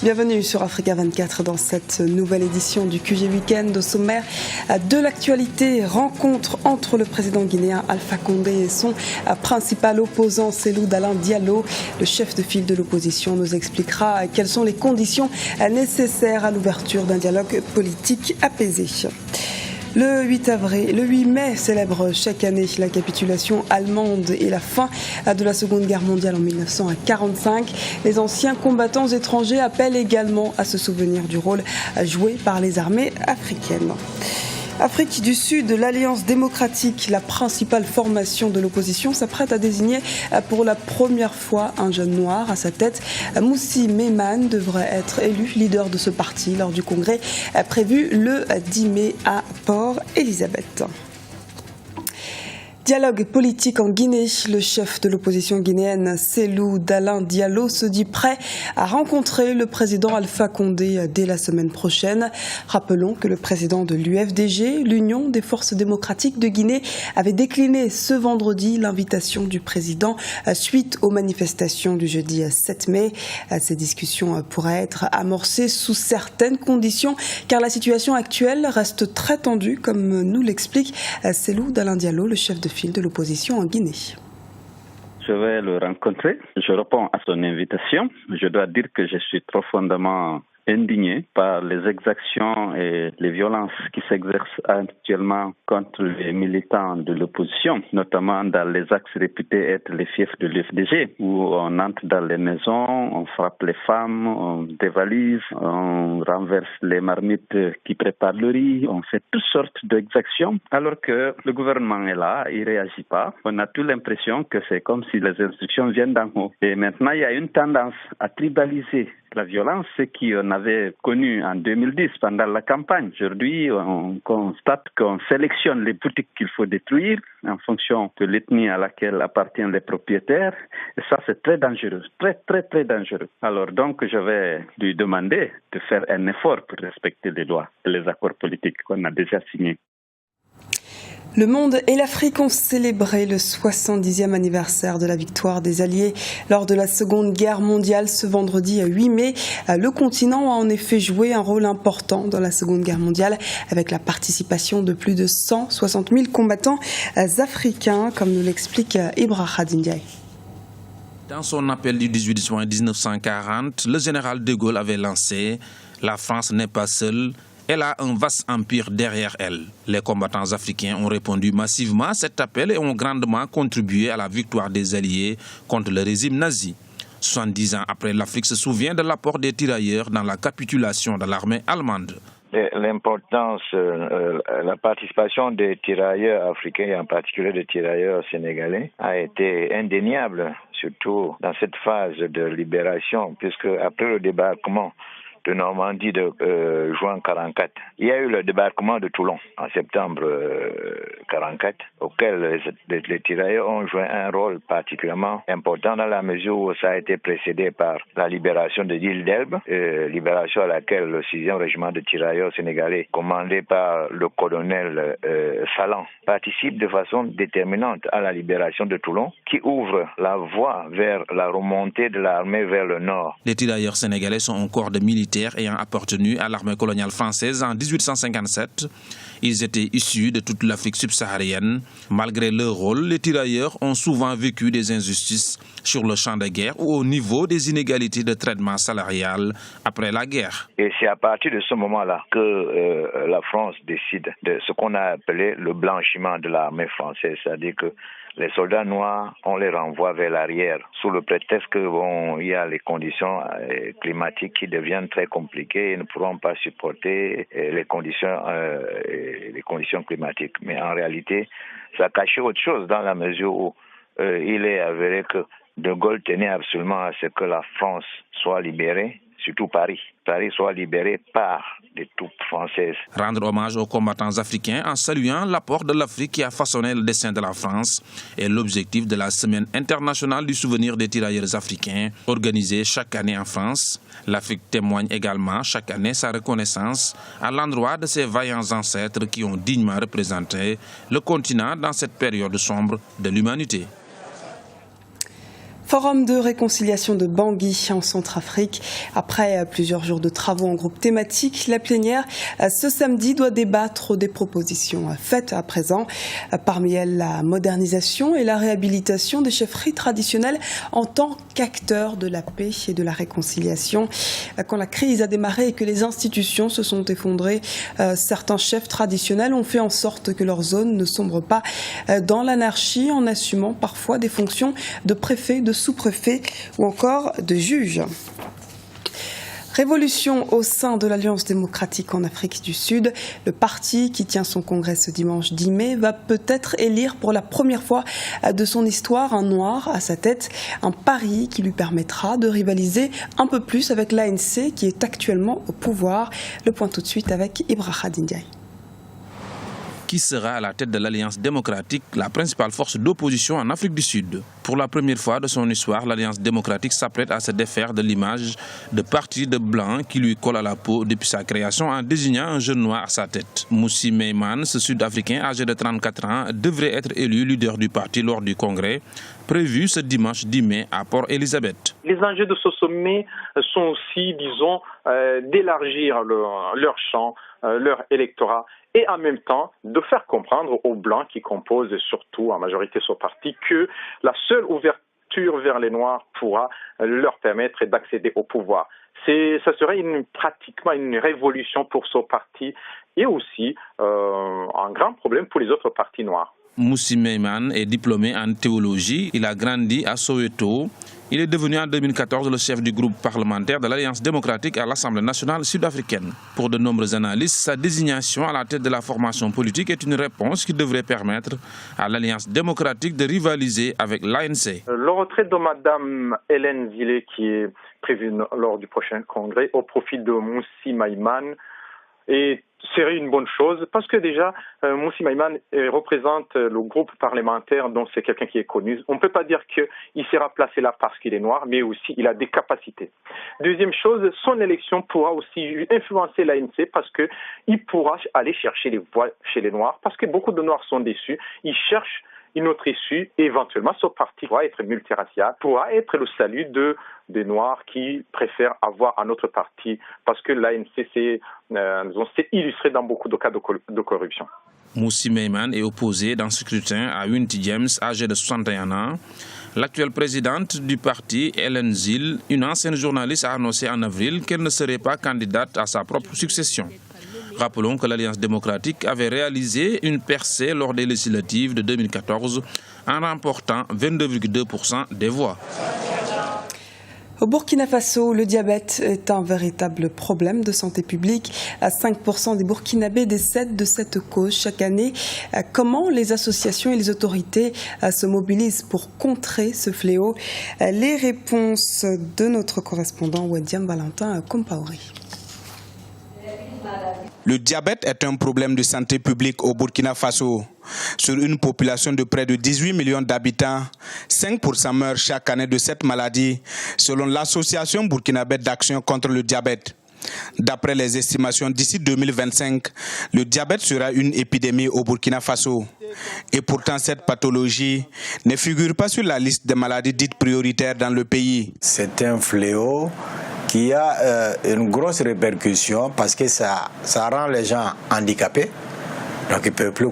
Bienvenue sur Africa 24 dans cette nouvelle édition du QG Weekend. Au sommaire de l'actualité, rencontre entre le président guinéen Alpha Condé et son principal opposant Cellou Dalein Diallo. Le chef de file de l'opposition nous expliquera quelles sont les conditions nécessaires à l'ouverture d'un dialogue politique apaisé. Le 8 mai célèbre chaque année la capitulation allemande et la fin de la Seconde Guerre mondiale en 1945. Les anciens combattants étrangers appellent également à se souvenir du rôle joué par les armées africaines. Afrique du Sud, l'Alliance démocratique, la principale formation de l'opposition, s'apprête à désigner pour la première fois un jeune noir à sa tête. Moussi Maimane devrait être élu leader de ce parti lors du congrès prévu le 10 mai à Port Elizabeth. Dialogue politique en Guinée. Le chef de l'opposition guinéenne, Cellou Dalein Diallo, se dit prêt à rencontrer le président Alpha Condé dès la semaine prochaine. Rappelons que le président de l'UFDG, l'Union des forces démocratiques de Guinée, avait décliné ce vendredi l'invitation du président suite aux manifestations du jeudi 7 mai. Ces discussions pourraient être amorcées sous certaines conditions car la situation actuelle reste très tendue, comme nous l'explique Cellou Dalein Diallo, le chef de file de l'opposition en Guinée. Je vais le rencontrer. Je réponds à son invitation. Je dois dire que je suis profondément indigné par les exactions et les violences qui s'exercent actuellement contre les militants de l'opposition, notamment dans les axes réputés être les fiefs de l'UFDG, où on entre dans les maisons, on frappe les femmes, on dévalise, on renverse les marmites qui préparent le riz, on fait toutes sortes d'exactions, alors que le gouvernement est là, il ne réagit pas. On a toute l'impression que c'est comme si les instructions viennent d'en haut. Et maintenant, il y a une tendance à tribaliser la violence, ce qu'on avait connu en 2010 pendant la campagne. Aujourd'hui, on constate qu'on sélectionne les boutiques qu'il faut détruire en fonction de l'ethnie à laquelle appartiennent les propriétaires. Et ça, c'est très dangereux, très dangereux. Alors donc, je vais lui demander de faire un effort pour respecter les lois et les accords politiques qu'on a déjà signés. Le monde et l'Afrique ont célébré le 70e anniversaire de la victoire des Alliés lors de la Seconde Guerre mondiale ce vendredi 8 mai. Le continent a en effet joué un rôle important dans la Seconde Guerre mondiale avec la participation de plus de 160 000 combattants africains, comme nous l'explique Ibra Khadindiaye. Dans son appel du 18 juin 1940, le général de Gaulle avait lancé « La France n'est pas seule ». Elle a un vaste empire derrière elle. Les combattants africains ont répondu massivement à cet appel et ont grandement contribué à la victoire des Alliés contre le régime nazi. 70 ans après, l'Afrique se souvient de l'apport des tirailleurs dans la capitulation de l'armée allemande. L'importance, la participation des tirailleurs africains et en particulier des tirailleurs sénégalais a été indéniable, surtout dans cette phase de libération, puisque après le débarquement de Normandie de juin 44. Il y a eu le débarquement de Toulon en septembre 44, auquel les tirailleurs ont joué un rôle particulièrement important dans la mesure où ça a été précédé par la libération de l'île d'Elbe, libération à laquelle le 6e régiment de tirailleurs sénégalais, commandé par le colonel Salan, participe de façon déterminante à la libération de Toulon, qui ouvre la voie vers la remontée de l'armée vers le nord. Les tirailleurs sénégalais sont un corps de militaires ayant appartenu à l'armée coloniale française en 1857. Ils étaient issus de toute l'Afrique subsaharienne. Malgré leur rôle, les tirailleurs ont souvent vécu des injustices sur le champ de guerre ou au niveau des inégalités de traitement salarial après la guerre. Et c'est à partir de ce moment-là que la France décide de ce qu'on a appelé le blanchiment de l'armée française, c'est-à-dire que les soldats noirs, on les renvoie vers l'arrière sous le prétexte que il y a les conditions climatiques qui deviennent très compliquées et ne pourront pas supporter les conditions climatiques. Mais en réalité, ça cachait autre chose dans la mesure où il est avéré que De Gaulle tenait absolument à ce que la France soit libérée, surtout Paris. Paris soit libéré par des troupes françaises. Rendre hommage aux combattants africains en saluant l'apport de l'Afrique qui a façonné le destin de la France est l'objectif de la Semaine internationale du souvenir des tirailleurs africains, organisée chaque année en France. L'Afrique témoigne également chaque année sa reconnaissance à l'endroit de ses vaillants ancêtres qui ont dignement représenté le continent dans cette période sombre de l'humanité. Forum de réconciliation de Bangui en Centrafrique. Après plusieurs jours de travaux en groupe thématique, la plénière ce samedi doit débattre des propositions faites à présent. Parmi elles, la modernisation et la réhabilitation des chefferies traditionnelles en tant qu'acteurs de la paix et de la réconciliation. Quand la crise a démarré et que les institutions se sont effondrées, certains chefs traditionnels ont fait en sorte que leur zone ne sombre pas dans l'anarchie en assumant parfois des fonctions de préfet, de sous-préfet ou encore de juge. Révolution au sein de l'Alliance démocratique en Afrique du Sud. Le parti qui tient son congrès ce dimanche 10 mai va peut-être élire pour la première fois de son histoire un noir à sa tête. Un pari qui lui permettra de rivaliser un peu plus avec l'ANC qui est actuellement au pouvoir. Le point tout de suite avec Ibrahim Dindiaye. Qui sera à la tête de l'Alliance démocratique, la principale force d'opposition en Afrique du Sud. Pour la première fois de son histoire, l'Alliance démocratique s'apprête à se défaire de l'image de parti de blanc qui lui colle à la peau depuis sa création en désignant un jeune noir à sa tête. Moussi Maïman, ce Sud-Africain âgé de 34 ans, devrait être élu leader du parti lors du congrès prévu ce dimanche 10 mai à Port-Elizabeth. Les enjeux de ce sommet sont aussi, disons, d'élargir leur champ, leur électorat, et en même temps de faire comprendre aux Blancs qui composent surtout en majorité ce parti que la seule ouverture vers les Noirs pourra leur permettre d'accéder au pouvoir. Ça serait pratiquement une révolution pour ce parti et aussi un grand problème pour les autres partis noirs. Moussi Maïman est diplômé en théologie. Il a grandi à Soweto. Il est devenu en 2014 le chef du groupe parlementaire de l'Alliance démocratique à l'Assemblée nationale sud-africaine. Pour de nombreux analystes, sa désignation à la tête de la formation politique est une réponse qui devrait permettre à l'Alliance démocratique de rivaliser avec l'ANC. Le retrait de Mme Hélène Zille, qui est prévu lors du prochain congrès, au profit de Moussi Maïman, serait une bonne chose parce que déjà, Moussi Maïman représente le groupe parlementaire, donc c'est quelqu'un qui est connu. On ne peut pas dire qu'il sera placé là parce qu'il est noir, mais aussi il a des capacités. Deuxième chose, son élection pourra aussi influencer l'ANC parce qu'il pourra aller chercher les voix chez les Noirs parce que beaucoup de Noirs sont déçus. Ils cherchent une autre issue et éventuellement ce parti pourra être multiracial, pourra être le salut des Noirs qui préfèrent avoir un autre parti parce que l'ANC s'est illustré dans beaucoup de cas de corruption. Moussi Maïman est opposé dans ce scrutin à Winti James, âgée de 61 ans. L'actuelle présidente du parti, Hélène Zille, une ancienne journaliste, a annoncé en avril qu'elle ne serait pas candidate à sa propre succession. Rappelons que l'Alliance démocratique avait réalisé une percée lors des législatives de 2014 en remportant 22,2% des voix. Au Burkina Faso, le diabète est un véritable problème de santé publique. 5% des Burkinabés décèdent de cette cause chaque année. Comment les associations et les autorités se mobilisent pour contrer ce fléau? Les réponses de notre correspondant Wadiam Valentin Compaoré. Le diabète est un problème de santé publique au Burkina Faso. Sur une population de près de 18 millions d'habitants, 5% meurent chaque année de cette maladie, selon l'Association burkinabé d'action contre le diabète. D'après les estimations, d'ici 2025, le diabète sera une épidémie au Burkina Faso. Et pourtant, cette pathologie ne figure pas sur la liste des maladies dites prioritaires dans le pays. C'est un fléau qui a une grosse répercussion parce que ça rend les gens handicapés. Donc ils ne peuvent plus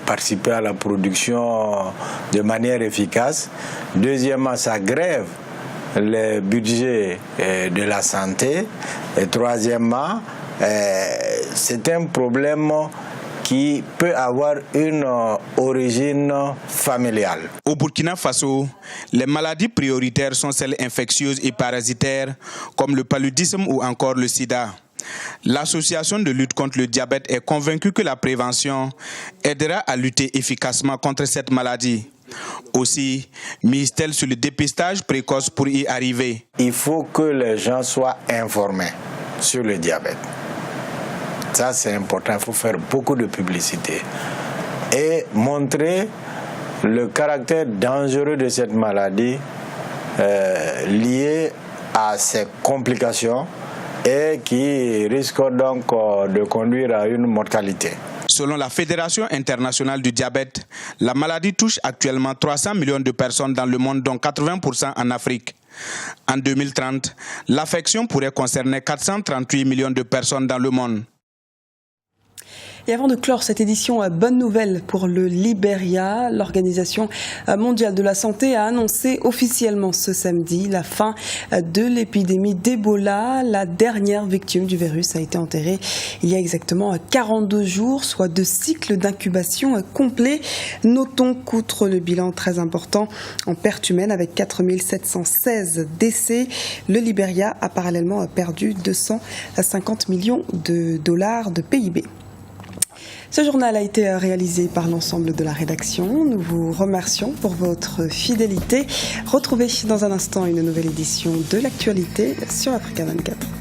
participer à la production de manière efficace. Deuxièmement, ça grève le budget de la santé. Et troisièmement, c'est un problème qui peut avoir une origine familiale. Au Burkina Faso, les maladies prioritaires sont celles infectieuses et parasitaires, comme le paludisme ou encore le sida. L'association de lutte contre le diabète est convaincue que la prévention aidera à lutter efficacement contre cette maladie. Aussi, mise-t-elle sur le dépistage précoce pour y arriver. Il faut que les gens soient informés sur le diabète. Ça, c'est important. Il faut faire beaucoup de publicité et montrer le caractère dangereux de cette maladie liée à ses complications et qui risque donc de conduire à une mortalité. Selon la Fédération internationale du diabète, la maladie touche actuellement 300 millions de personnes dans le monde, dont 80% en Afrique. En 2030, l'affection pourrait concerner 438 millions de personnes dans le monde. Et avant de clore cette édition, bonne nouvelle pour le Libéria. L'Organisation mondiale de la santé a annoncé officiellement ce samedi la fin de l'épidémie d'Ebola. La dernière victime du virus a été enterrée il y a exactement 42 jours, soit 2 cycles d'incubation complets. Notons qu'outre le bilan très important en perte humaine avec 4716 décès, le Libéria a parallèlement perdu 250 millions de dollars de PIB. Ce journal a été réalisé par l'ensemble de la rédaction. Nous vous remercions pour votre fidélité. Retrouvez dans un instant une nouvelle édition de l'actualité sur Africa 24.